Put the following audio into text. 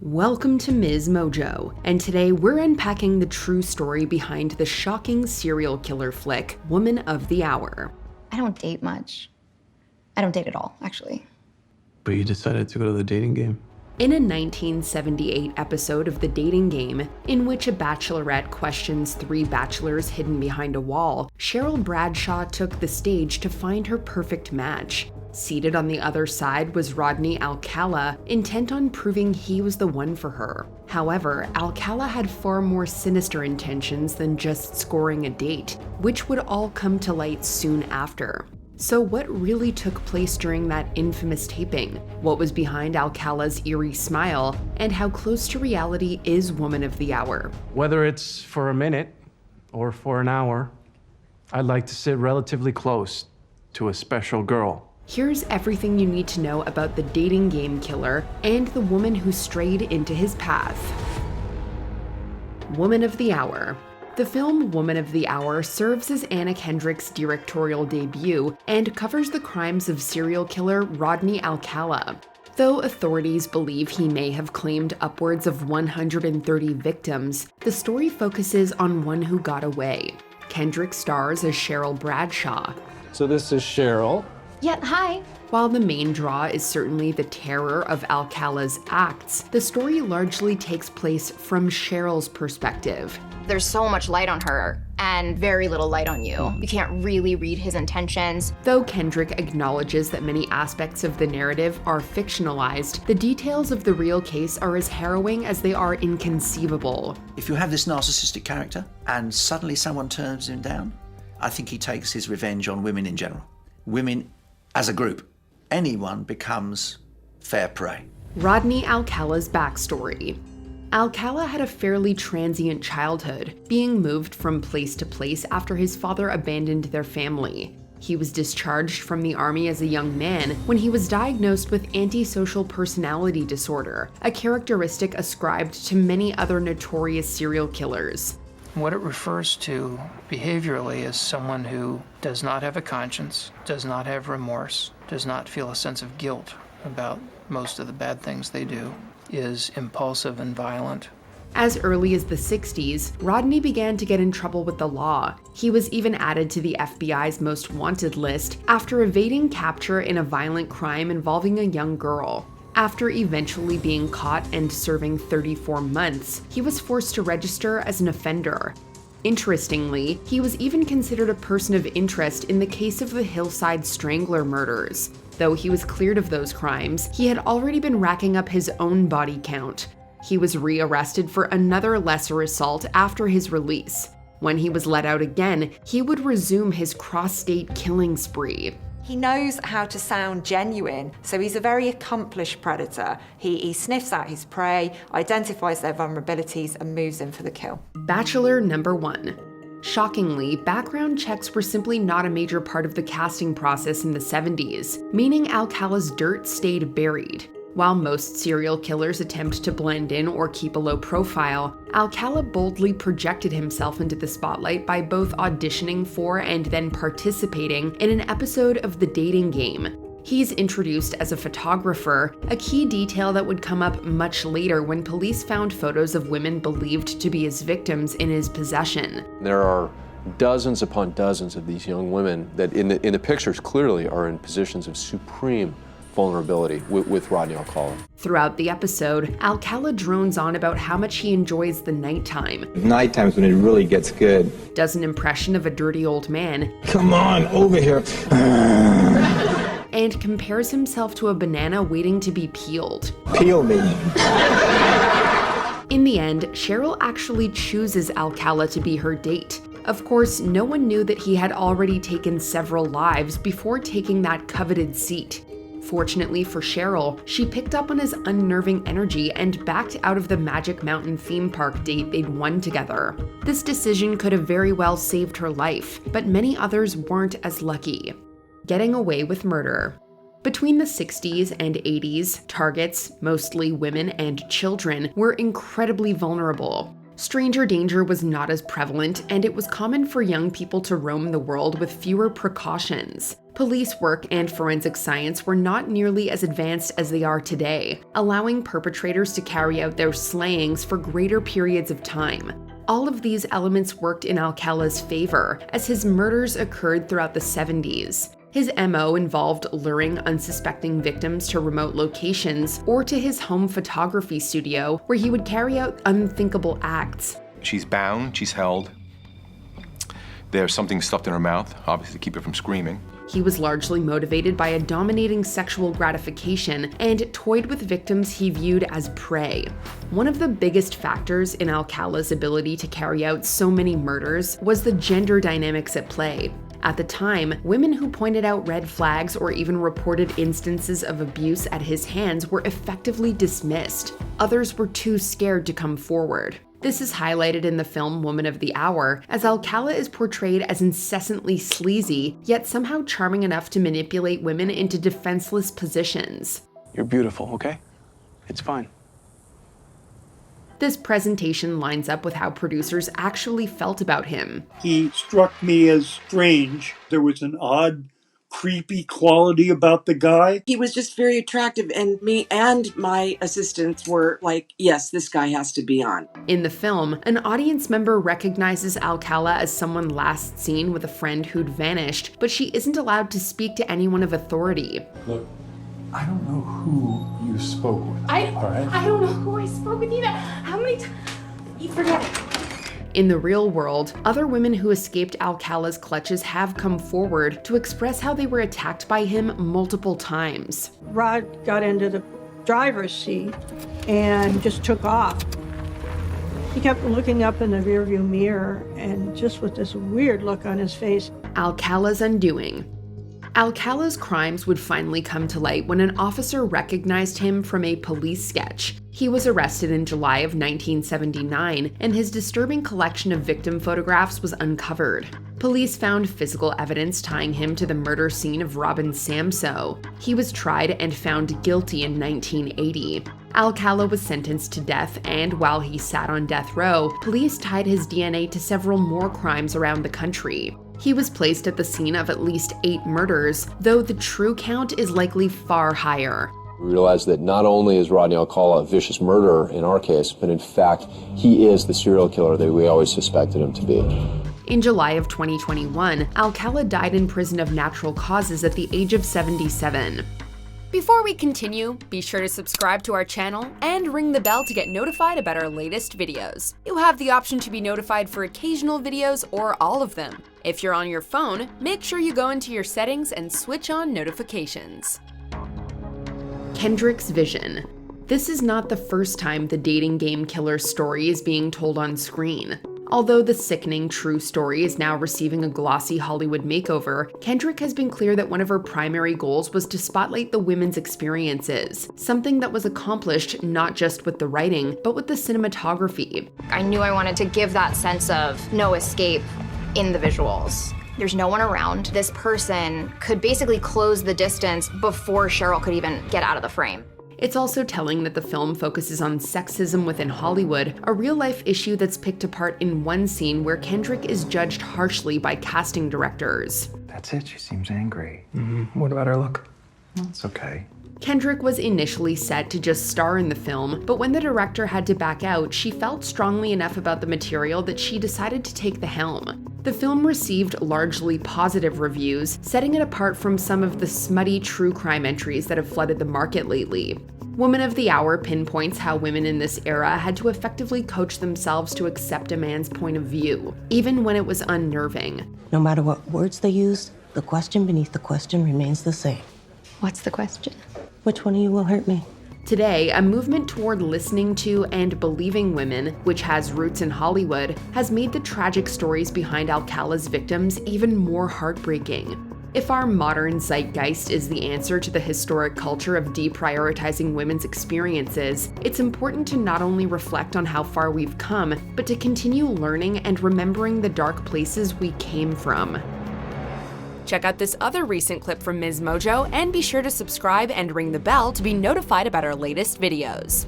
Welcome to MsMojo, and today we're unpacking the true story behind the shocking serial killer flick, Woman of the Hour. I don't date much. I don't date at all, actually. But you decided to go to the dating game. In a 1978 episode of The Dating Game, in which a bachelorette questions three bachelors hidden behind a wall, Cheryl Bradshaw took the stage to find her perfect match. Seated on the other side was Rodney Alcala, intent on proving he was the one for her. However, Alcala had far more sinister intentions than just scoring a date, which would all come to light soon after. So what really took place during that infamous taping? What was behind Alcala's eerie smile? And how close to reality is Woman of the Hour? Whether it's for a minute or for an hour, I'd like to sit relatively close to a special girl. Here's everything you need to know about the dating game killer and the woman who strayed into his path. Woman of the Hour. The film Woman of the Hour serves as Anna Kendrick's directorial debut and covers the crimes of serial killer Rodney Alcala. Though authorities believe he may have claimed upwards of 130 victims, the story focuses on one who got away. Kendrick stars as Cheryl Bradshaw. So this is Cheryl. Yeah, hi. While the main draw is certainly the terror of Alcala's acts, the story largely takes place from Cheryl's perspective. There's so much light on her and very little light on you. You can't really read his intentions. Though Kendrick acknowledges that many aspects of the narrative are fictionalized, the details of the real case are as harrowing as they are inconceivable. If you have this narcissistic character and suddenly someone turns him down, I think he takes his revenge on women in general. Women as a group. Anyone becomes fair prey. Rodney Alcala's backstory. Alcala had a fairly transient childhood, being moved from place to place after his father abandoned their family. He was discharged from the army as a young man when he was diagnosed with antisocial personality disorder, a characteristic ascribed to many other notorious serial killers. What it refers to behaviorally is someone who does not have a conscience, does not have remorse, does not feel a sense of guilt about most of the bad things they do, is impulsive and violent. As early as the 60s, Rodney began to get in trouble with the law. He was even added to the FBI's most wanted list after evading capture in a violent crime involving a young girl. After eventually being caught and serving 34 months, he was forced to register as an offender. Interestingly, he was even considered a person of interest in the case of the Hillside Strangler murders. Though he was cleared of those crimes, he had already been racking up his own body count. He was rearrested for another lesser assault after his release. When he was let out again, he would resume his cross-state killing spree. He knows how to sound genuine, so he's a very accomplished predator. He sniffs out his prey, identifies their vulnerabilities, and moves in for the kill. Bachelor number 1. Shockingly, background checks were simply not a major part of the casting process in the 70s, meaning Alcala's dirt stayed buried. While most serial killers attempt to blend in or keep a low profile, Alcala boldly projected himself into the spotlight by both auditioning for and then participating in an episode of The Dating Game. He's introduced as a photographer, a key detail that would come up much later when police found photos of women believed to be his victims in his possession. There are dozens upon dozens of these young women that in the pictures clearly are in positions of supreme vulnerability with Rodney Alcala. Throughout the episode, Alcala drones on about how much he enjoys the nighttime. Nighttime's when it really gets good. Does an impression of a dirty old man. Come on, over here. And compares himself to a banana waiting to be peeled. Peel me. In the end, Cheryl actually chooses Alcala to be her date. Of course, no one knew that he had already taken several lives before taking that coveted seat. Fortunately for Cheryl, she picked up on his unnerving energy and backed out of the Magic Mountain theme park date they'd won together. This decision could have very well saved her life, but many others weren't as lucky. Getting away with murder. Between the 60s and 80s, targets, mostly women and children, were incredibly vulnerable. Stranger danger was not as prevalent, and it was common for young people to roam the world with fewer precautions. Police work and forensic science were not nearly as advanced as they are today, allowing perpetrators to carry out their slayings for greater periods of time. All of these elements worked in Alcala's favor, as his murders occurred throughout the 70s. His MO involved luring unsuspecting victims to remote locations or to his home photography studio, where he would carry out unthinkable acts. She's bound, she's held. There's something stuffed in her mouth, obviously to keep her from screaming. He was largely motivated by a dominating sexual gratification and toyed with victims he viewed as prey. One of the biggest factors in Alcala's ability to carry out so many murders was the gender dynamics at play. At the time, women who pointed out red flags or even reported instances of abuse at his hands were effectively dismissed. Others were too scared to come forward. This is highlighted in the film Woman of the Hour, as Alcala is portrayed as incessantly sleazy, yet somehow charming enough to manipulate women into defenseless positions. You're beautiful, okay? It's fine. This presentation lines up with how producers actually felt about him. He struck me as strange. There was an odd, creepy quality about the guy. He was just very attractive, and me and my assistants were like, yes, this guy has to be on. In the film, an audience member recognizes Alcala as someone last seen with a friend who'd vanished, but she isn't allowed to speak to anyone of authority. Look, I don't know who you spoke with, all right? I don't know who I spoke with either. How many times? You forget it. In the real world, other women who escaped Alcala's clutches have come forward to express how they were attacked by him multiple times. Rod got into the driver's seat and just took off. He kept looking up in the rearview mirror and just with this weird look on his face. Alcala's undoing. Alcala's crimes would finally come to light when an officer recognized him from a police sketch. He was arrested in July of 1979, and his disturbing collection of victim photographs was uncovered. Police found physical evidence tying him to the murder scene of Robin Samso. He was tried and found guilty in 1980. Alcala was sentenced to death, and while he sat on death row, police tied his DNA to several more crimes around the country. He was placed at the scene of at least 8 murders, though the true count is likely far higher. We realize that not only is Rodney Alcala a vicious murderer in our case, but in fact, he is the serial killer that we always suspected him to be. In July of 2021, Alcala died in prison of natural causes at the age of 77. Before we continue, be sure to subscribe to our channel and ring the bell to get notified about our latest videos. You have the option to be notified for occasional videos or all of them. If you're on your phone, make sure you go into your settings and switch on notifications. Kendricks Vision. This is not the first time the dating game killer story is being told on screen. Although the sickening true story is now receiving a glossy Hollywood makeover, Kendrick has been clear that one of her primary goals was to spotlight the women's experiences, something that was accomplished not just with the writing, but with the cinematography. I knew I wanted to give that sense of no escape in the visuals. There's no one around. This person could basically close the distance before Cheryl could even get out of the frame. It's also telling that the film focuses on sexism within Hollywood, a real-life issue that's picked apart in one scene where Kendrick is judged harshly by casting directors. That's it, she seems angry. What about her look? It's okay. Kendrick was initially set to just star in the film, but when the director had to back out, she felt strongly enough about the material that she decided to take the helm. The film received largely positive reviews, setting it apart from some of the smutty true crime entries that have flooded the market lately. Woman of the Hour pinpoints how women in this era had to effectively coach themselves to accept a man's point of view, even when it was unnerving. No matter what words they use, the question beneath the question remains the same. What's the question? Which one of you will hurt me? Today, a movement toward listening to and believing women, which has roots in Hollywood, has made the tragic stories behind Alcala's victims even more heartbreaking. If our modern zeitgeist is the answer to the historic culture of deprioritizing women's experiences, it's important to not only reflect on how far we've come, but to continue learning and remembering the dark places we came from. Check out this other recent clip from MsMojo and be sure to subscribe and ring the bell to be notified about our latest videos.